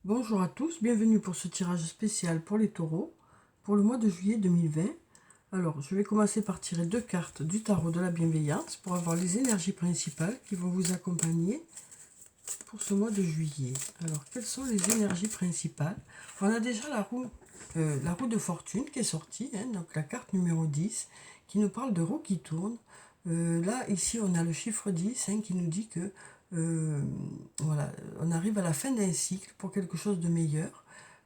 Bonjour à tous, bienvenue pour ce tirage spécial pour les taureaux pour le mois de juillet 2020. Alors, je vais commencer par tirer deux cartes du tarot de la bienveillance pour avoir les énergies principales qui vont vous accompagner pour ce mois de juillet. Alors, quelles sont les énergies principales? On a déjà la roue de fortune qui est sortie, donc la carte numéro 10 qui nous parle de roue qui tourne. Là, ici, on a le chiffre 10 qui nous dit que voilà, on arrive à la fin d'un cycle pour quelque chose de meilleur.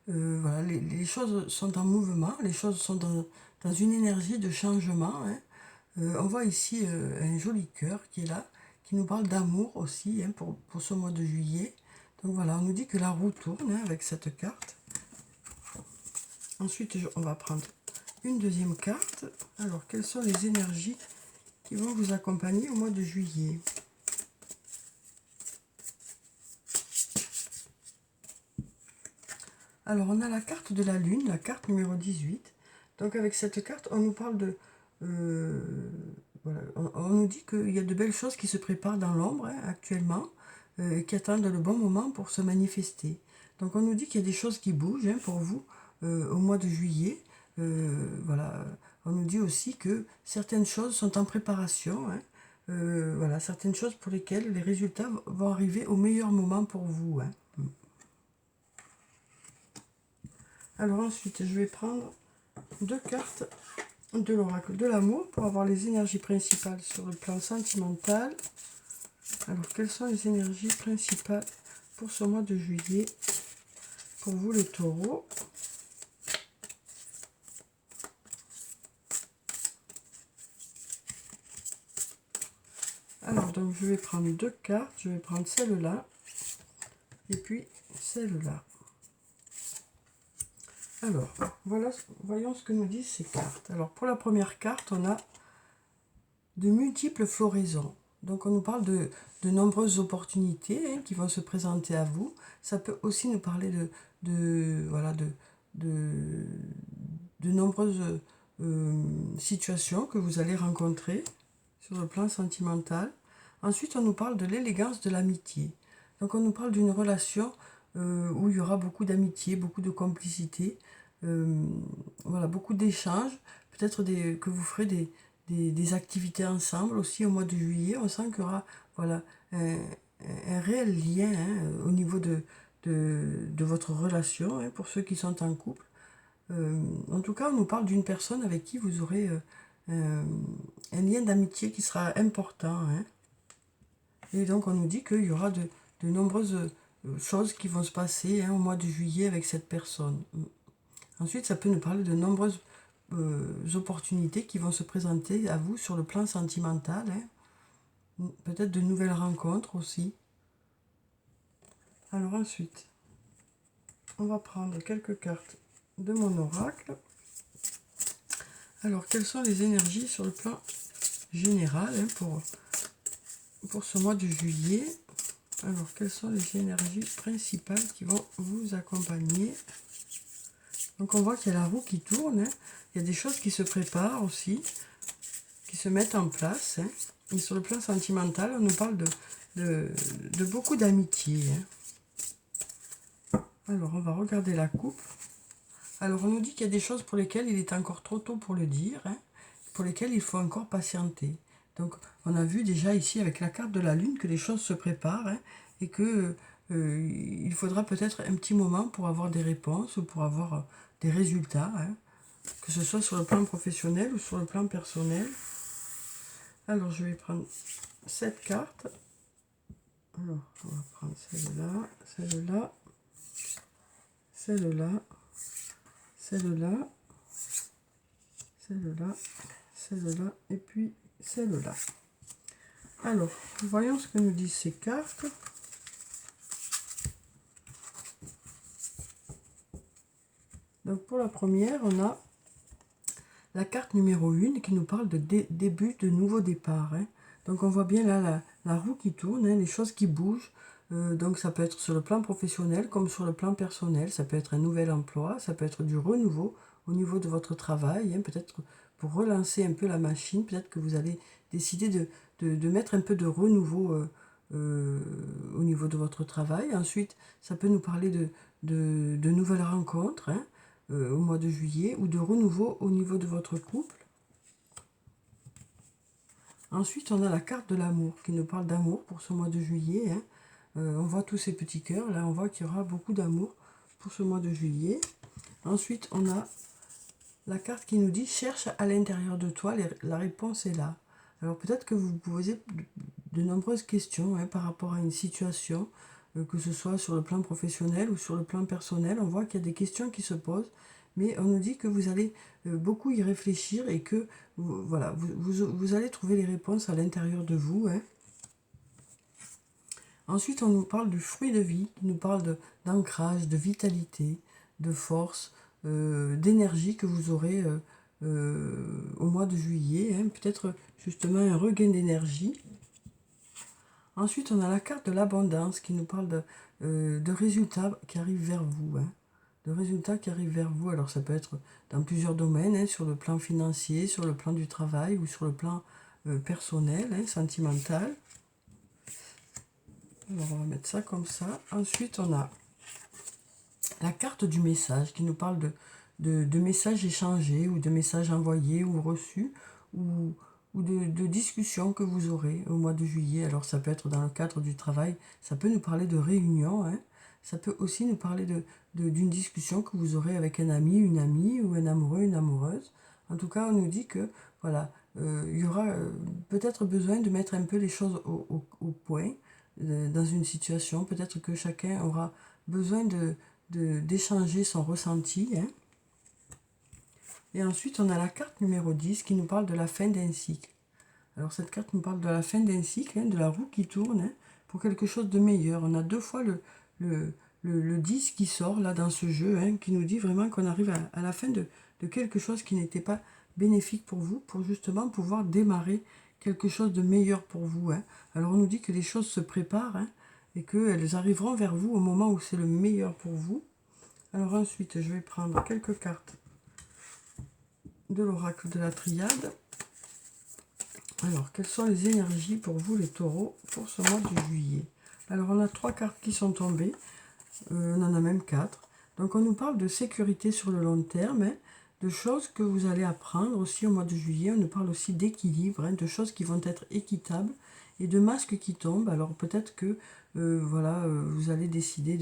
Voilà, les choses sont en mouvement, les choses sont dans une énergie de changement. On voit ici un joli cœur qui est là, qui nous parle d'amour aussi pour ce mois de juillet. Donc voilà, on nous dit que la roue tourne avec cette carte. Ensuite, on va prendre une deuxième carte. Alors, quelles sont les énergies qui vont vous accompagner au mois de juillet? Alors, on a la carte de la Lune, la carte numéro 18. Donc, avec cette carte, on nous parle de... voilà, on nous dit qu'il y a de belles choses qui se préparent dans l'ombre actuellement, qui attendent le bon moment pour se manifester. Donc, on nous dit qu'il y a des choses qui bougent pour vous au mois de juillet. Voilà, on nous dit aussi que certaines choses sont en préparation. Voilà, certaines choses pour lesquelles les résultats vont arriver au meilleur moment pour vous. Alors ensuite, je vais prendre deux cartes de l'oracle de l'amour pour avoir les énergies principales sur le plan sentimental. Alors, quelles sont les énergies principales pour ce mois de juillet pour vous les taureaux? Alors, donc, je vais prendre deux cartes. Je vais prendre celle-là et puis celle-là. Alors, voilà, voyons ce que nous disent ces cartes. Alors, pour la première carte, on a de multiples floraisons. Donc, on nous parle de nombreuses opportunités qui vont se présenter à vous. Ça peut aussi nous parler de nombreuses situations que vous allez rencontrer sur le plan sentimental. Ensuite, on nous parle de l'élégance de l'amitié. Donc, on nous parle d'une relation où il y aura beaucoup d'amitié, beaucoup de complicité, voilà, beaucoup d'échanges. Peut-être que vous ferez des activités ensemble aussi au mois de juillet. On sent qu'il y aura voilà, un réel lien au niveau de votre relation pour ceux qui sont en couple. En tout cas, on nous parle d'une personne avec qui vous aurez un lien d'amitié qui sera important. Et donc, on nous dit qu'il y aura de nombreuses choses qui vont se passer au mois de juillet avec cette personne. Ensuite, ça peut nous parler de nombreuses opportunités qui vont se présenter à vous sur le plan sentimental. Peut-être de nouvelles rencontres aussi. Alors ensuite, on va prendre quelques cartes de mon oracle. Alors, quelles sont les énergies sur le plan général pour ce mois de juillet? Alors, quelles sont les énergies principales qui vont vous accompagner? Donc, on voit qu'il y a la roue qui tourne. Il y a des choses qui se préparent aussi, qui se mettent en place. Et sur le plan sentimental, on nous parle de beaucoup d'amitié. Alors, on va regarder la coupe. Alors, on nous dit qu'il y a des choses pour lesquelles il est encore trop tôt pour le dire, pour lesquelles il faut encore patienter. Donc, on a vu déjà ici avec la carte de la Lune que les choses se préparent et que il faudra peut-être un petit moment pour avoir des réponses ou pour avoir des résultats, que ce soit sur le plan professionnel ou sur le plan personnel. Alors, je vais prendre cette carte. Alors, on va prendre celle-là, celle-là, celle-là, celle-là, celle-là, celle-là et puis celle-là. Alors, voyons ce que nous disent ces cartes. Donc, pour la première, on a la carte numéro 1 qui nous parle de début, de nouveau départ. Donc, on voit bien là la roue qui tourne, les choses qui bougent. Donc, ça peut être sur le plan professionnel comme sur le plan personnel. Ça peut être un nouvel emploi, ça peut être du renouveau au niveau de votre travail. Peut-être pour relancer un peu la machine, peut-être que vous allez décider de mettre un peu de renouveau au niveau de votre travail. Ensuite, ça peut nous parler de nouvelles rencontres hein, au mois de juillet ou de renouveau au niveau de votre couple. Ensuite, on a la carte de l'amour qui nous parle d'amour pour ce mois de juillet. Hein. On voit tous ces petits cœurs. Là, on voit qu'il y aura beaucoup d'amour pour ce mois de juillet. Ensuite, on a la carte qui nous dit « Cherche à l'intérieur de toi, la réponse est là ». Alors peut-être que vous vous posez de nombreuses questions hein, par rapport à une situation, que ce soit sur le plan professionnel ou sur le plan personnel. On voit qu'il y a des questions qui se posent, mais on nous dit que vous allez beaucoup y réfléchir et que voilà, vous allez trouver les réponses à l'intérieur de vous. Hein. Ensuite, on nous parle du fruit de vie, qui nous parle d'ancrage, de vitalité, de force, d'énergie que vous aurez au mois de juillet. Hein. Peut-être justement un regain d'énergie. Ensuite, on a la carte de l'abondance qui nous parle de résultats qui arrivent vers vous. Hein. De résultats qui arrivent vers vous. Alors, ça peut être dans plusieurs domaines, hein, sur le plan financier, sur le plan du travail ou sur le plan personnel, hein, sentimental. Alors, on va mettre ça comme ça. Ensuite, on a la carte du message qui nous parle de messages échangés ou de messages envoyés ou reçus ou de discussions que vous aurez au mois de juillet. Alors, ça peut être dans le cadre du travail, ça peut nous parler de réunions, hein. Ça peut aussi nous parler d'une discussion que vous aurez avec un ami, une amie ou un amoureux, une amoureuse. En tout cas, on nous dit que, voilà, il y aura peut-être besoin de mettre un peu les choses au point dans une situation. Peut-être que chacun aura besoin d'échanger son ressenti. Hein. Et ensuite, on a la carte numéro 10 qui nous parle de la fin d'un cycle. Alors, cette carte nous parle de la fin d'un cycle, hein, de la roue qui tourne, hein, pour quelque chose de meilleur. On a deux fois le 10 qui sort là dans ce jeu, hein, qui nous dit vraiment qu'on arrive à la fin de quelque chose qui n'était pas bénéfique pour vous, pour justement pouvoir démarrer quelque chose de meilleur pour vous. Hein. Alors, on nous dit que les choses se préparent hein, et qu'elles arriveront vers vous au moment où c'est le meilleur pour vous. Alors ensuite, je vais prendre quelques cartes de l'oracle de la triade. Alors, quelles sont les énergies pour vous, les taureaux, pour ce mois de juillet? Alors, on a 3 cartes qui sont tombées. On en a même 4. Donc, on nous parle de sécurité sur le long terme, hein, de choses que vous allez apprendre aussi au mois de juillet. On nous parle aussi d'équilibre, hein, de choses qui vont être équitables et de masques qui tombent. Alors, peut-être que voilà, vous allez décider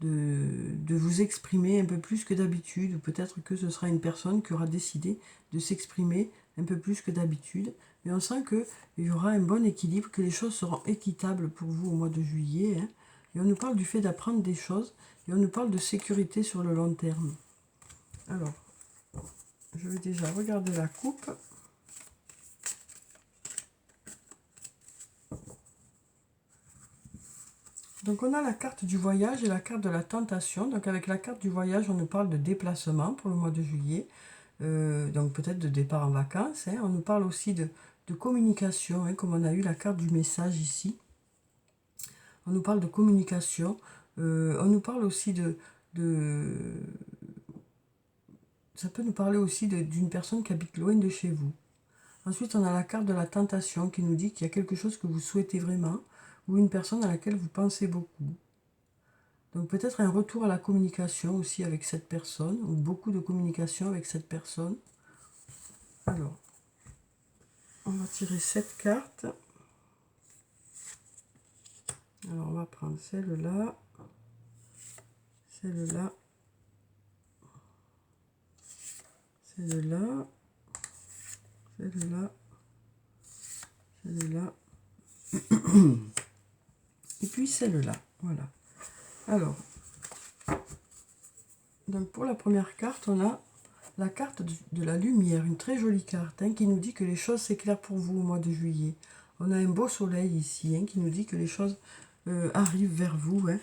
de vous exprimer un peu plus que d'habitude, ou peut-être que ce sera une personne qui aura décidé de s'exprimer un peu plus que d'habitude. Mais on sent qu'il y aura un bon équilibre, que les choses seront équitables pour vous au mois de juillet. Hein. Et on nous parle du fait d'apprendre des choses, et on nous parle de sécurité sur le long terme. Alors, je vais déjà regarder la coupe. Donc on a la carte du voyage et la carte de la tentation. Donc avec la carte du voyage, on nous parle de déplacement pour le mois de juillet. Donc peut-être de départ en vacances. Hein. On nous parle aussi de communication, hein, comme on a eu la carte du message ici. On nous parle de communication. On nous parle aussi ça peut nous parler aussi d'une personne qui habite loin de chez vous. Ensuite, on a la carte de la tentation qui nous dit qu'il y a quelque chose que vous souhaitez vraiment ou une personne à laquelle vous pensez beaucoup. Donc peut-être un retour à la communication aussi avec cette personne ou beaucoup de communication avec cette personne. Alors, on va tirer 7 cartes. Alors, on va prendre celle-là, celle-là, celle-là, celle-là, celle-là, et puis celle-là. Voilà. Alors, donc pour la première carte, on a la carte de la lumière, une très jolie carte hein, qui nous dit que les choses s'éclairent pour vous au mois de juillet. On a un beau soleil ici hein, qui nous dit que les choses arrivent vers vous. Hein.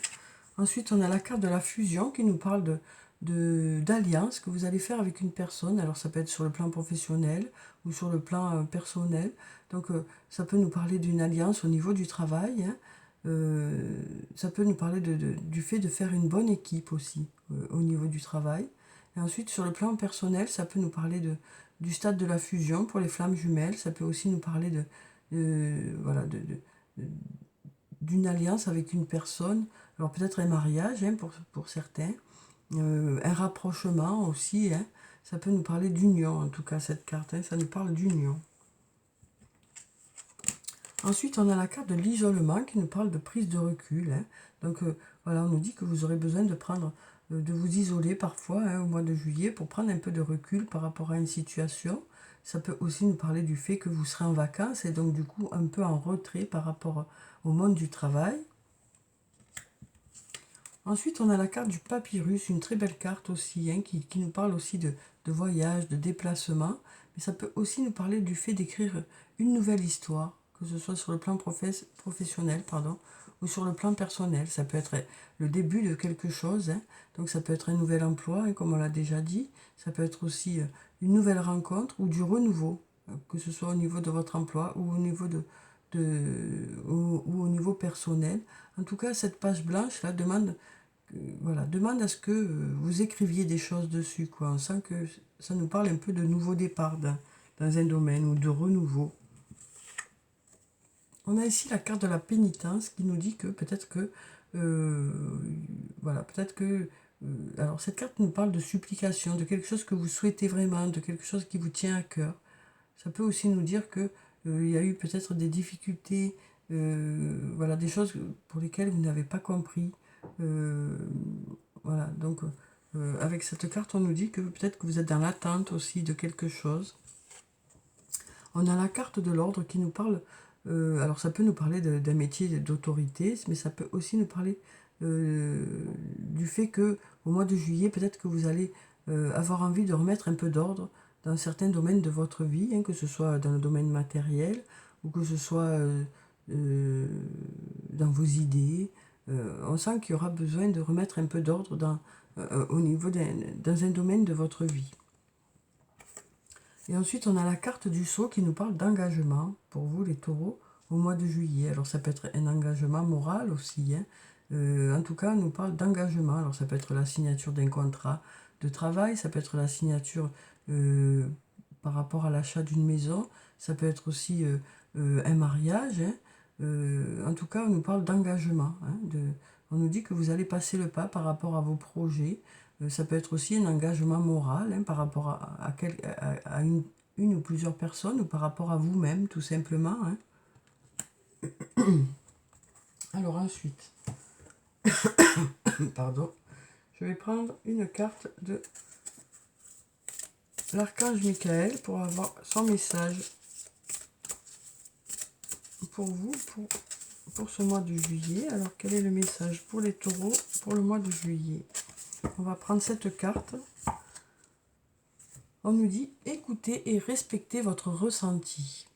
Ensuite, on a la carte de la fusion qui nous parle d'alliance que vous allez faire avec une personne. Alors, ça peut être sur le plan professionnel ou sur le plan personnel. Donc, ça peut nous parler d'une alliance au niveau du travail. Hein. Ça peut nous parler du fait de faire une bonne équipe aussi au niveau du travail. Et ensuite, sur le plan personnel, ça peut nous parler du stade de la fusion pour les flammes jumelles. Ça peut aussi nous parler voilà, d'une alliance avec une personne Alors peut-être un mariage pour certains, un rapprochement aussi, hein. Ça peut nous parler d'union, en tout cas cette carte, hein, ça nous parle d'union. Ensuite, on a la carte de l'isolement qui nous parle de prise de recul, hein. Donc voilà, on nous dit que vous aurez besoin de prendre, de vous isoler parfois, hein, au mois de juillet pour prendre un peu de recul par rapport à une situation. Ça peut aussi nous parler du fait que vous serez en vacances et donc du coup un peu en retrait par rapport au monde du travail. Ensuite, on a la carte du papyrus, une très belle carte aussi, hein, qui nous parle aussi de voyage, de déplacement. Mais ça peut aussi nous parler du fait d'écrire une nouvelle histoire, que ce soit sur le plan professionnel, pardon, ou sur le plan personnel. Ça peut être le début de quelque chose, hein. Donc ça peut être un nouvel emploi, hein, comme on l'a déjà dit. Ça peut être aussi une nouvelle rencontre ou du renouveau, que ce soit au niveau de votre emploi ou au niveau ou au niveau personnel. En tout cas, cette page blanche là demande à ce que vous écriviez des choses dessus, quoi. On sent que ça nous parle un peu de nouveau départ dans un domaine ou de renouveau. On a ici la carte de la pénitence qui nous dit que peut-être que voilà, peut-être que alors cette carte nous parle de supplication, de quelque chose que vous souhaitez vraiment, de quelque chose qui vous tient à cœur. Ça peut aussi nous dire que il y a eu peut-être des difficultés, voilà, des choses pour lesquelles vous n'avez pas compris. Voilà, donc avec cette carte, on nous dit que peut-être que vous êtes dans l'attente aussi de quelque chose. On a la carte de l'ordre qui nous parle, alors ça peut nous parler d'un métier d'autorité, mais ça peut aussi nous parler du fait que au mois de juillet, peut-être que vous allez avoir envie de remettre un peu d'ordre dans certains domaines de votre vie, hein, que ce soit dans le domaine matériel ou que ce soit dans vos idées. On sent qu'il y aura besoin de remettre un peu d'ordre au niveau dans un domaine de votre vie. Et ensuite, on a la carte du sceau qui nous parle d'engagement pour vous, les taureaux, au mois de juillet. Alors, ça peut être un engagement moral aussi, hein. En tout cas, on nous parle d'engagement. Alors, ça peut être la signature d'un contrat de travail, ça peut être la signature par rapport à l'achat d'une maison, ça peut être aussi un mariage, hein. En tout cas, on nous parle d'engagement, hein, on nous dit que vous allez passer le pas par rapport à vos projets. Ça peut être aussi un engagement moral, hein, par rapport à une ou plusieurs personnes ou par rapport à vous-même, tout simplement, hein. Alors ensuite, pardon, je vais prendre une carte de l'archange Michael pour avoir son message pour vous, pour ce mois de juillet. Alors quel est le message pour les taureaux pour le mois de juillet? On va prendre cette carte. On nous dit écoutez et respectez votre ressenti.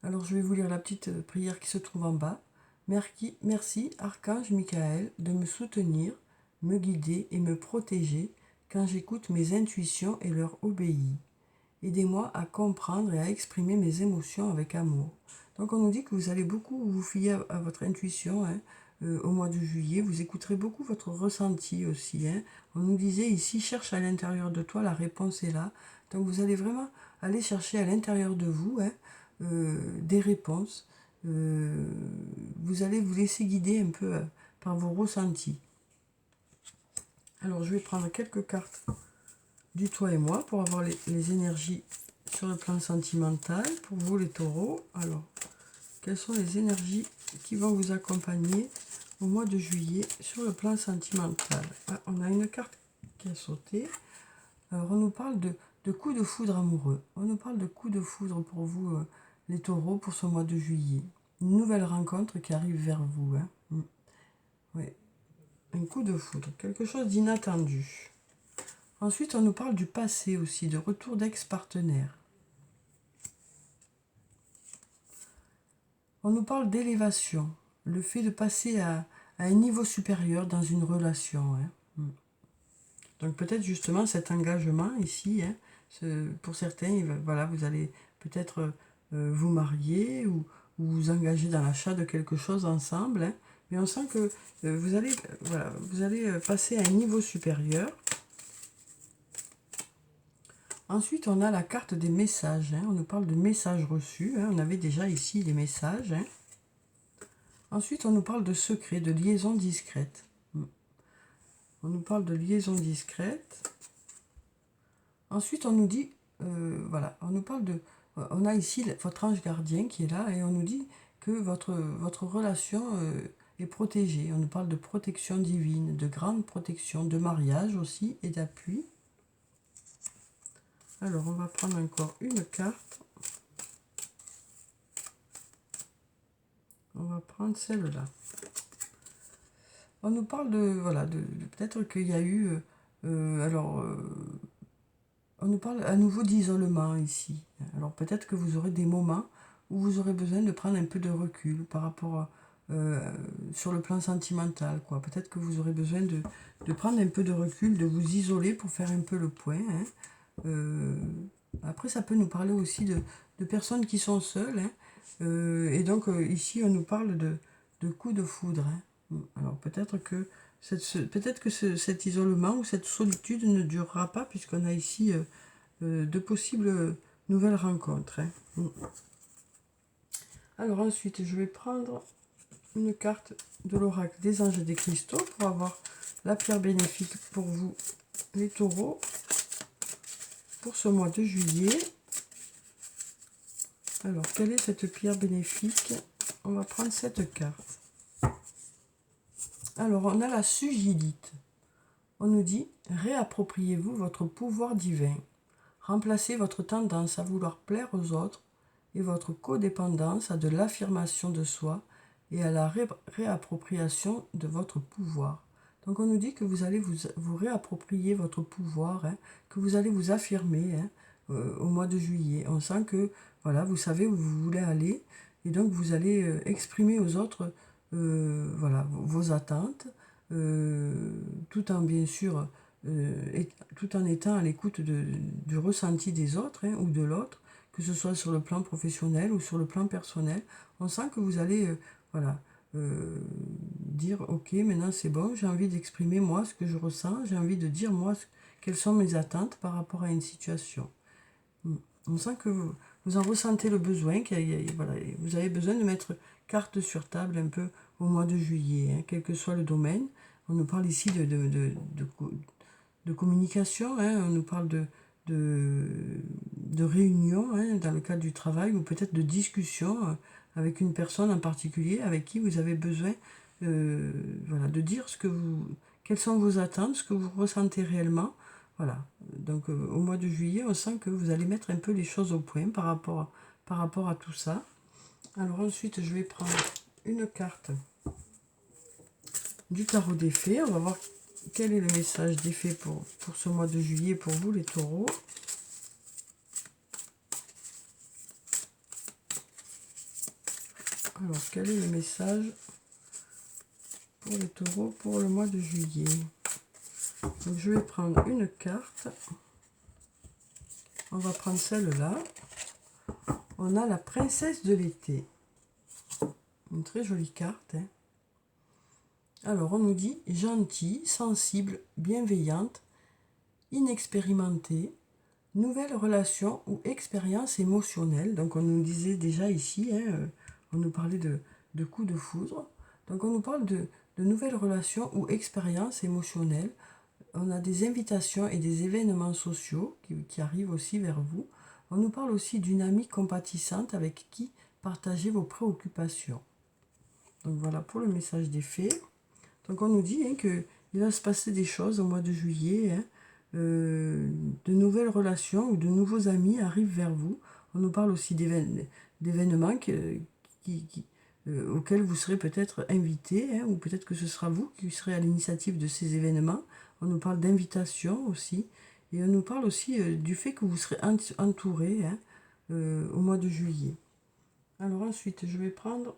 Alors je vais vous lire la petite prière qui se trouve en bas. Merci, Archange Michael, de me soutenir, me guider et me protéger quand j'écoute mes intuitions et leur obéis. Aidez-moi à comprendre et à exprimer mes émotions avec amour. Donc on nous dit que vous allez beaucoup vous fier à votre intuition, hein, au mois de juillet. Vous écouterez beaucoup votre ressenti aussi, hein. On nous disait ici, cherche à l'intérieur de toi, la réponse est là. Donc vous allez vraiment aller chercher à l'intérieur de vous, hein, des réponses. Vous allez vous laisser guider un peu par vos ressentis. Alors je vais prendre quelques cartes du toi et moi pour avoir les énergies sur le plan sentimental pour vous les taureaux. Alors quelles sont les énergies qui vont vous accompagner au mois de juillet sur le plan sentimental? On a une carte qui a sauté. Alors on nous parle de coups de foudre amoureux. On nous parle de coups de foudre pour vous les taureaux pour ce mois de juillet. Une nouvelle rencontre qui arrive vers vous, hein. Oui. Un coup de foudre, quelque chose d'inattendu. Ensuite, on nous parle du passé aussi, de retour d'ex-partenaire. On nous parle d'élévation, le fait de passer à un niveau supérieur dans une relation, hein. Donc peut-être justement cet engagement ici, hein, pour certains, voilà, vous allez peut-être vous marier ou vous engager dans l'achat de quelque chose ensemble, hein. Mais on sent que vous allez passer à un niveau supérieur. Ensuite, on a la carte des messages, hein. On nous parle de messages reçus, hein. On avait déjà ici les messages, hein. Ensuite, on nous parle de secret, de liaison discrète. On nous parle de liaison discrète. Ensuite, on nous dit, voilà, on nous parle de... On a ici votre ange gardien qui est là et on nous dit que votre relation est protégée. On nous parle de protection divine, de grande protection, de mariage aussi et d'appui. Alors, on va prendre encore une carte. On va prendre celle-là. On nous parle de, voilà, peut-être qu'il y a eu, on nous parle à nouveau d'isolement ici. Alors peut-être que vous aurez des moments où vous aurez besoin de prendre un peu de recul par rapport à, sur le plan sentimental, quoi. Peut-être que vous aurez besoin de prendre un peu de recul, de vous isoler pour faire un peu le point, hein. Après, ça peut nous parler aussi de personnes qui sont seules, hein. Et donc ici, on nous parle de coups de foudre, hein. Alors peut-être que cet isolement ou cette solitude ne durera pas puisqu'on a ici de possibles nouvelles rencontres, hein. Alors ensuite, je vais prendre une carte de l'oracle des anges et des cristaux pour avoir la pierre bénéfique pour vous, les taureaux, pour ce mois de juillet. Alors, quelle est cette pierre bénéfique? On va prendre cette carte. Alors, on a la sugilite. On nous dit, réappropriez-vous votre pouvoir divin. Remplacez votre tendance à vouloir plaire aux autres et votre codépendance à de l'affirmation de soi et à la réappropriation de votre pouvoir. Donc, on nous dit que vous allez vous réapproprier votre pouvoir, hein, que vous allez vous affirmer, hein, au mois de juillet. On sent que, voilà, vous savez où vous voulez aller et donc vous allez exprimer aux autres voilà, vos attentes, tout en bien sûr tout en étant à l'écoute du ressenti des autres, hein, ou de l'autre, que ce soit sur le plan professionnel ou sur le plan personnel. On sent que vous allez voilà, dire ok, maintenant c'est bon, j'ai envie d'exprimer moi ce que je ressens, j'ai envie de dire moi quelles sont mes attentes par rapport à une situation. On sent que vous en ressentez le besoin, voilà, vous avez besoin de mettre carte sur table un peu au mois de juillet, hein, quel que soit le domaine. On nous parle ici de communication, hein, on nous parle de réunion, hein, dans le cadre du travail, ou peut-être de discussion avec une personne en particulier avec qui vous avez besoin voilà, de dire quelles sont vos attentes, ce que vous ressentez réellement. Voilà, donc au mois de juillet, on sent que vous allez mettre un peu les choses au point par rapport à tout ça. Alors ensuite, je vais prendre une carte du tarot des fées. On va voir quel est le message des fées pour ce mois de juillet pour vous, les taureaux. Alors, quel est le message pour les taureaux pour le mois de juillet? Donc, je vais prendre une carte. On va prendre celle-là. On a la princesse de l'été. Une très jolie carte, hein. Alors, on nous dit gentille, sensible, bienveillante, inexpérimentée, nouvelle relation ou expérience émotionnelle. Donc, on nous disait déjà ici, hein, on nous parlait de coups de foudre. Donc, on nous parle de nouvelles relations ou expériences émotionnelles. On a des invitations et des événements sociaux qui arrivent aussi vers vous. On nous parle aussi d'une amie compatissante avec qui partager vos préoccupations. Donc, voilà pour le message des fées. Donc on nous dit, hein, qu'il va se passer des choses au mois de juillet, hein, de nouvelles relations ou de nouveaux amis arrivent vers vous. On nous parle aussi d'événements auxquels vous serez peut-être invité, hein, ou peut-être que ce sera vous qui serez à l'initiative de ces événements. On nous parle d'invitation aussi, et on nous parle aussi du fait que vous serez entouré, hein, au mois de juillet. Alors ensuite, je vais prendre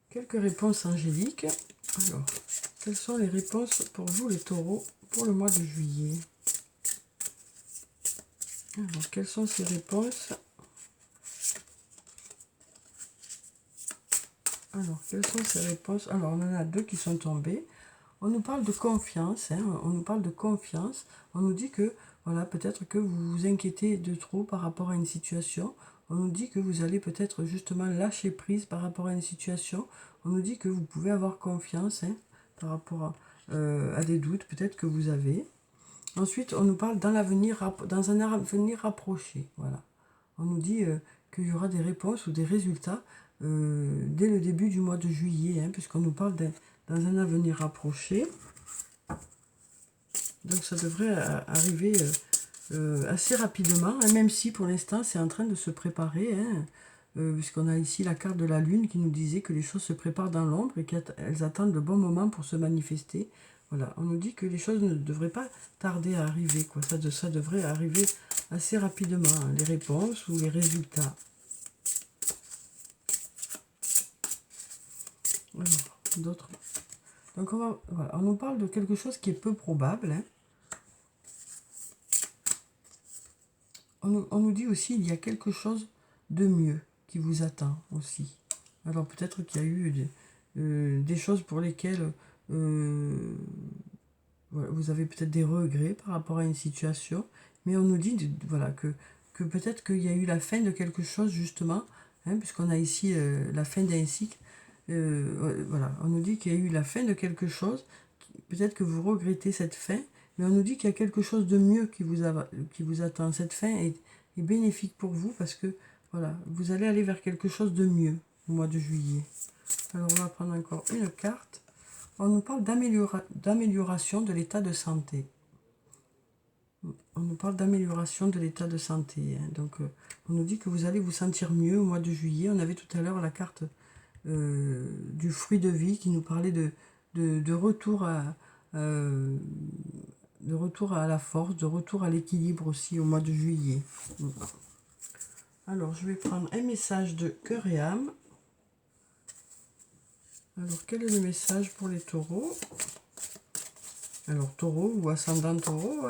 quelques réponses angéliques. Alors, quelles sont les réponses pour vous, les taureaux, pour le mois de juillet? Alors, quelles sont ces réponses? Alors, quelles sont ces réponses? Alors, on en a deux qui sont tombées. On nous parle de confiance, hein, on nous parle de confiance. On nous dit que, voilà, peut-être que vous vous inquiétez de trop par rapport à une situation. On nous dit que vous allez peut-être justement lâcher prise par rapport à une situation. On nous dit que vous pouvez avoir confiance par rapport à des doutes peut-être que vous avez. Ensuite, on nous parle dans un avenir rapproché. Voilà. On nous dit qu'il y aura des réponses ou des résultats dès le début du mois de juillet, puisqu'on nous parle dans un avenir rapproché. Donc ça devrait arriver assez rapidement, même si pour l'instant c'est en train de se préparer, puisqu'on a ici la carte de la lune qui nous disait que les choses se préparent dans l'ombre et qu'elles attendent le bon moment pour se manifester. Voilà, on nous dit que les choses ne devraient pas tarder à arriver, quoi. Ça devrait arriver assez rapidement, les réponses ou les résultats. Alors, d'autres. Donc voilà, on nous parle de quelque chose qui est peu probable. On nous dit aussi qu'il y a quelque chose de mieux qui vous attend aussi. Alors peut-être qu'il y a eu des choses pour lesquelles vous avez peut-être des regrets par rapport à une situation, mais on nous dit voilà, que peut-être qu'il y a eu la fin de quelque chose justement, puisqu'on a ici la fin d'un cycle. Voilà, on nous dit qu'il y a eu la fin de quelque chose, peut-être que vous regrettez cette fin, mais on nous dit qu'il y a quelque chose de mieux qui vous attend. Cette fin est bénéfique pour vous parce que voilà, vous allez aller vers quelque chose de mieux au mois de juillet. Alors on va prendre encore une carte. On nous parle d'amélioration de l'état de santé. On nous parle d'amélioration de l'état de santé. Donc on nous dit que vous allez vous sentir mieux au mois de juillet. On avait tout à l'heure la carte du fruit de vie qui nous parlait de retour à la force, de retour à l'équilibre aussi au mois de juillet. Alors, je vais prendre un message de cœur et âme. Alors, quel est le message pour les taureaux? Alors, taureau ou ascendant taureau,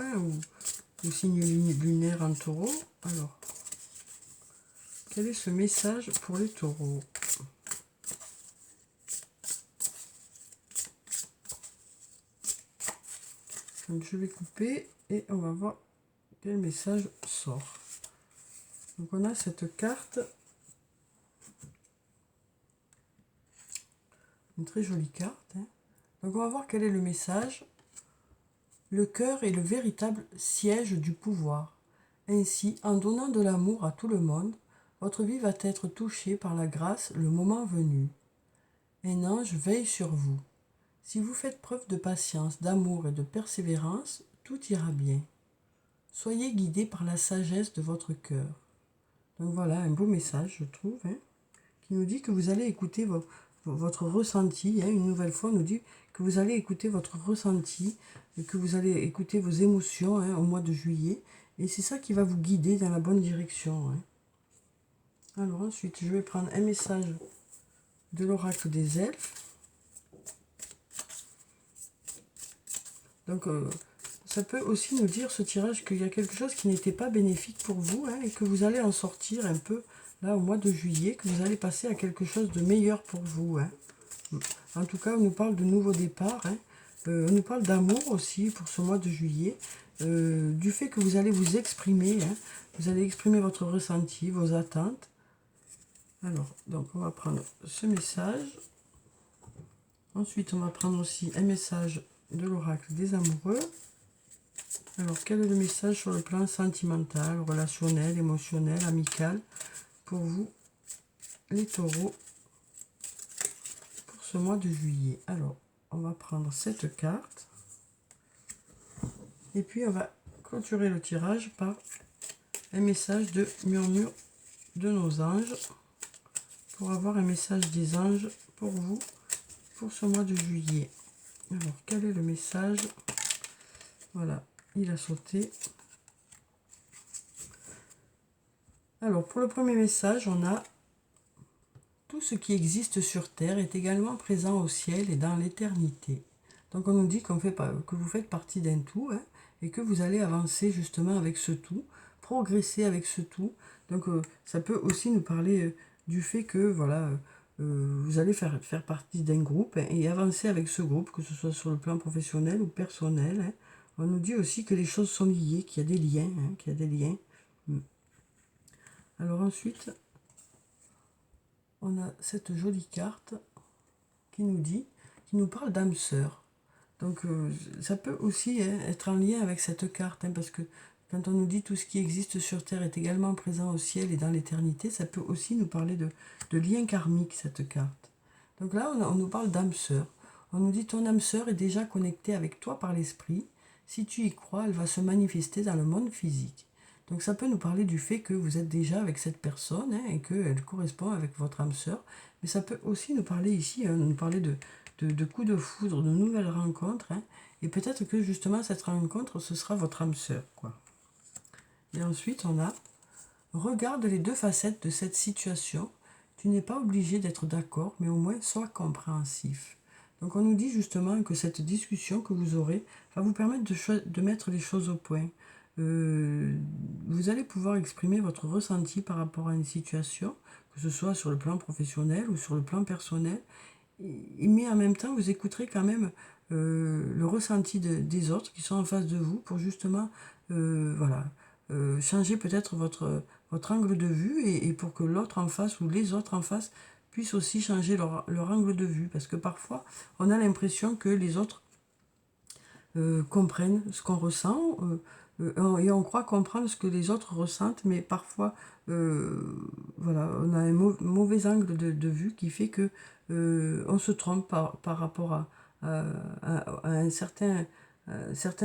ou signe lunaire en taureau. Alors, quel est ce message pour les taureaux? Donc, je vais couper et on va voir quel message sort. Donc on a cette carte, une très jolie carte. Donc on va voir quel est le message. Le cœur est le véritable siège du pouvoir. Ainsi, en donnant de l'amour à tout le monde, votre vie va être touchée par la grâce le moment venu. Un ange veille sur vous. Si vous faites preuve de patience, d'amour et de persévérance, tout ira bien. Soyez guidés par la sagesse de votre cœur. Donc voilà, un beau message, je trouve, qui nous dit que vous allez écouter votre ressenti. Une nouvelle fois, on nous dit que vous allez écouter votre ressenti, que vous allez écouter vos émotions au mois de juillet. Et c'est ça qui va vous guider dans la bonne direction. Alors ensuite, je vais prendre un message de l'oracle des elfes. Donc, ça peut aussi nous dire, ce tirage, qu'il y a quelque chose qui n'était pas bénéfique pour vous, et que vous allez en sortir un peu, là, au mois de juillet, que vous allez passer à quelque chose de meilleur pour vous. En tout cas, on nous parle de nouveaux départs, on nous parle d'amour aussi pour ce mois de juillet, du fait que vous allez vous exprimer, vous allez exprimer votre ressenti, vos attentes. Alors, donc, on va prendre ce message. Ensuite, on va prendre aussi un message de l'oracle des amoureux. Alors, quel est le message sur le plan sentimental, relationnel, émotionnel, amical pour vous, les taureaux, pour ce mois de juillet? Alors, on va prendre cette carte. Et puis, on va clôturer le tirage par un message de murmure de nos anges. Pour avoir un message des anges pour vous, pour ce mois de juillet. Alors, quel est le message? Voilà, il a sauté. Alors, pour le premier message, on a tout ce qui existe sur Terre est également présent au ciel et dans l'éternité. Donc, on nous dit que vous faites partie d'un tout, et que vous allez avancer justement avec ce tout, progresser avec ce tout. Donc, ça peut aussi nous parler du fait que, voilà, vous allez faire partie d'un groupe et avancer avec ce groupe, que ce soit sur le plan professionnel ou personnel. On nous dit aussi que les choses sont liées, qu'il y a des liens, qu'il y a des liens. Alors ensuite, on a cette jolie carte qui nous parle d'âme sœur. Donc ça peut aussi être en lien avec cette carte, parce que quand on nous dit tout ce qui existe sur Terre est également présent au ciel et dans l'éternité, ça peut aussi nous parler de lien karmique, cette carte. Donc là, on nous parle d'âme sœur. On nous dit ton âme sœur est déjà connectée avec toi par l'esprit. Si tu y crois, elle va se manifester dans le monde physique. Donc ça peut nous parler du fait que vous êtes déjà avec cette personne et qu'elle correspond avec votre âme sœur. Mais ça peut aussi nous parler ici, nous parler de coups de foudre, de nouvelles rencontres. Et peut-être que justement cette rencontre, ce sera votre âme sœur, quoi. Et ensuite, on a regarde les deux facettes de cette situation. Tu n'es pas obligé d'être d'accord, mais au moins sois compréhensif. Donc on nous dit justement que cette discussion que vous aurez va vous permettre de mettre les choses au point. Vous allez pouvoir exprimer votre ressenti par rapport à une situation, que ce soit sur le plan professionnel ou sur le plan personnel, mais en même temps vous écouterez quand même le ressenti des autres qui sont en face de vous pour justement voilà, changer peut-être votre angle de vue et pour que l'autre en face ou les autres en face puissent aussi changer leur angle de vue. Parce que parfois, on a l'impression que les autres comprennent ce qu'on ressent et on croit comprendre ce que les autres ressentent, mais parfois, voilà, on a un mauvais angle de vue qui fait que on se trompe par rapport à un certain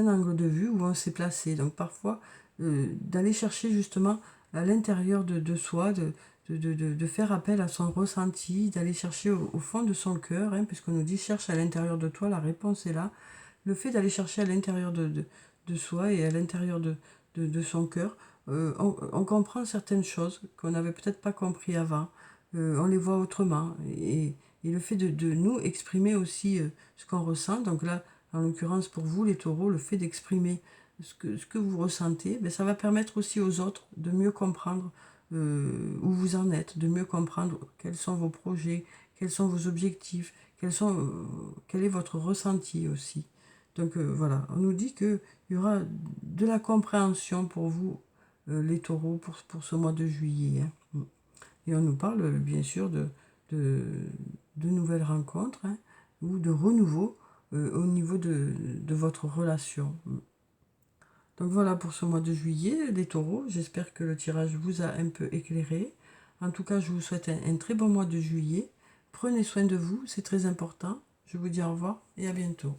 angle de vue où on s'est placé. Donc parfois, d'aller chercher justement à l'intérieur de soi, de faire appel à son ressenti, d'aller chercher au fond de son cœur, puisqu'on nous dit cherche à l'intérieur de toi, la réponse est là. Le fait d'aller chercher à l'intérieur de soi et à l'intérieur de son cœur, on comprend certaines choses qu'on n'avait peut-être pas compris avant, on les voit autrement. Et le fait de nous exprimer aussi ce qu'on ressent, donc là, en l'occurrence pour vous les taureaux, le fait d'exprimer ce que vous ressentez, ça va permettre aussi aux autres de mieux comprendre où vous en êtes, de mieux comprendre quels sont vos projets, quels sont vos objectifs, quel est votre ressenti aussi. Donc voilà, on nous dit qu'il y aura de la compréhension pour vous, les taureaux, pour ce mois de juillet. Et on nous parle bien sûr de nouvelles rencontres ou de renouveau au niveau de votre relation. Donc voilà pour ce mois de juillet, les taureaux. J'espère que le tirage vous a un peu éclairé. En tout cas, je vous souhaite un très bon mois de juillet. Prenez soin de vous, c'est très important. Je vous dis au revoir et à bientôt.